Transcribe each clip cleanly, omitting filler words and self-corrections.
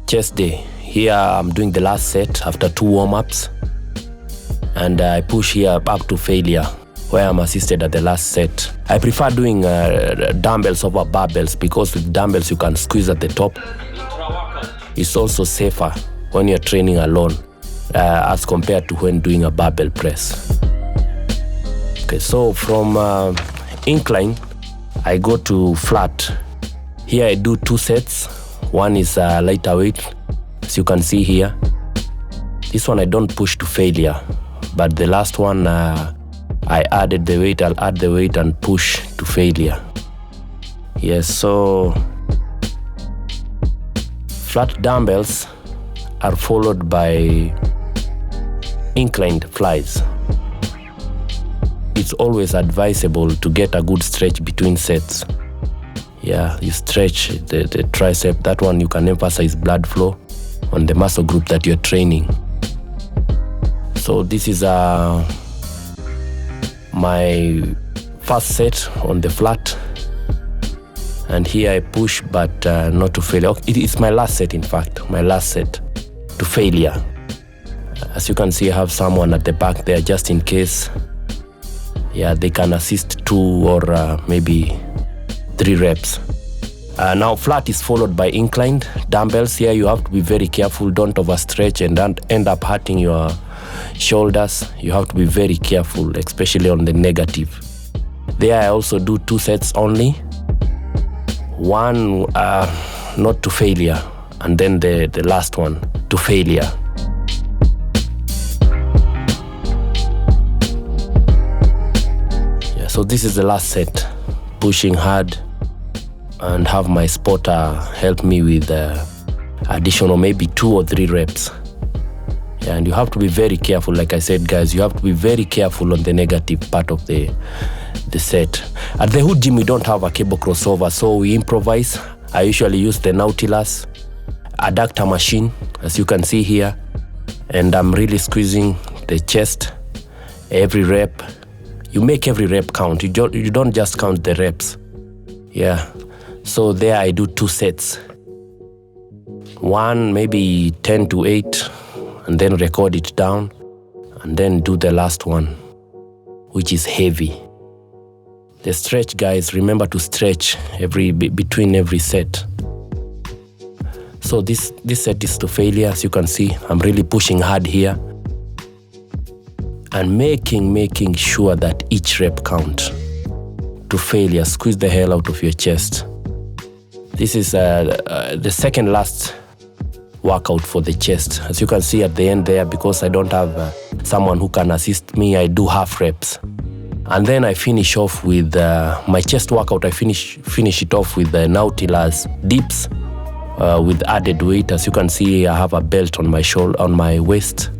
chest day. Here I'm doing the last set after 2 warm-ups, and I push here up to failure, where I'm assisted at the last set. I prefer doing dumbbells over barbells, because with dumbbells you can squeeze at the top. It's also safer when you're training alone as compared to when doing a barbell press. Okay, so from incline, I go to flat. Here I do 2 sets. One is lighter weight, as you can see here. This one I don't push to failure, but the last one I added the weight. I'll add the weight and push to failure. Yes, so flat dumbbells are followed by inclined flies. It's always advisable to get a good stretch between sets. Yeah, you stretch the tricep. That one you can emphasize blood flow on the muscle group that you're training. So this is my first set on the flat, and here I push, but not to failure. It's my last set, in fact, my last set to failure. As you can see, I have someone at the back there just in case. Yeah, they can assist 2 or maybe 3 reps. Now flat is followed by inclined dumbbells. Here you have to be very careful. Don't overstretch and don't end up hurting your shoulders. You have to be very careful, especially on the negative. There I also do 2 sets only. One not to failure, and then the last one to failure. Yeah, so this is the last set, pushing hard, and have my spotter help me with additional maybe 2 or 3 reps. Yeah, and you have to be very careful. Like I said, guys, you have to be very careful on the negative part of the set. At the Hood Gym, we don't have a cable crossover, so we improvise. I usually use the Nautilus adductor machine, as you can see here, and I'm really squeezing the chest every rep. You make every rep count. You don't just count the reps. Yeah. So there I do 2 sets. One maybe 10 to 8, and then record it down, and then do the last one, which is heavy. The stretch, guys, remember to stretch between every set. So this set is to failure. As you can see, I'm really pushing hard here, and making sure that each rep count. To failure, squeeze the hell out of your chest. This is the second last workout for the chest. As you can see at the end there, because I don't have someone who can assist me, I do half reps. And then I finish off with my chest workout. I finish it off with the Nautilus dips with added weight. As you can see, I have a belt on my shoulder, on my waist,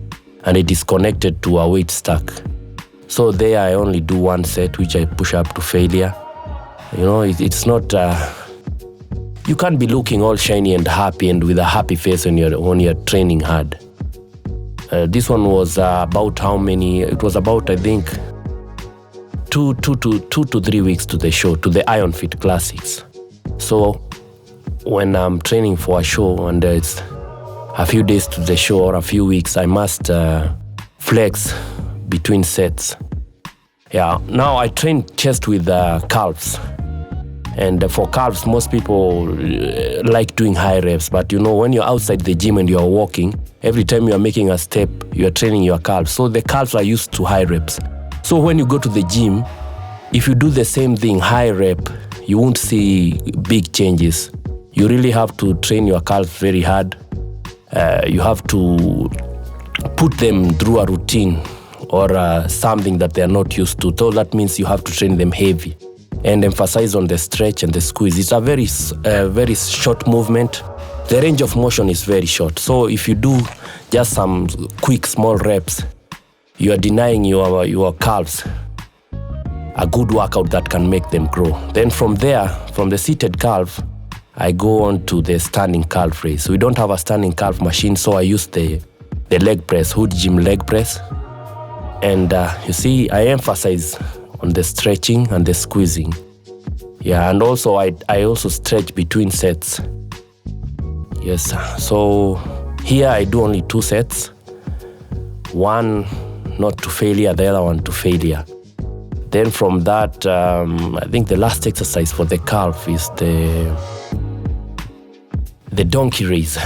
and it is connected to a weight stack. So there I only do 1 set, which I push up to failure. You know, it's not... you can't be looking all shiny and happy and with a happy face when you're training hard. This one was about how many? It was about, I think, 2 to 3 weeks to the show, to the Iron Fit Classics. So when I'm training for a show and it's a few days to the show or a few weeks, I must flex between sets. Yeah, now I train chest with calves. And for calves, most people like doing high reps. But you know, when you're outside the gym and you're walking, every time you're making a step, you're training your calves. So the calves are used to high reps. So when you go to the gym, if you do the same thing, high rep, you won't see big changes. You really have to train your calves very hard. You have to put them through a routine or something that they're not used to. So that means you have to train them heavy and emphasize on the stretch and the squeeze. It's a very short movement. The range of motion is very short. So if you do just some quick small reps, you are denying your calves a good workout that can make them grow. Then from there, from the seated calf, I go on to the standing calf raise. We don't have a standing calf machine, so I use the leg press, Hood Gym leg press. And you see, I emphasize on the stretching and the squeezing. Yeah, and also I also stretch between sets. Yes, so here I do only 2 sets. One not to failure, the other one to failure. Then from that, I think the last exercise for the calf is the donkey raise.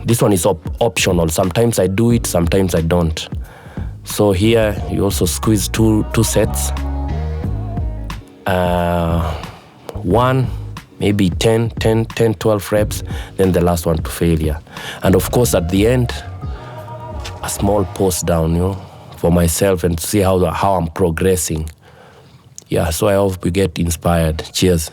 This one is optional. Sometimes I do it, sometimes I don't. So here you also squeeze two sets. One, maybe 10, 12 reps, then the last one to failure. And of course at the end, a small pause down, for myself and see how I'm progressing. Yeah, so I hope we get inspired. Cheers.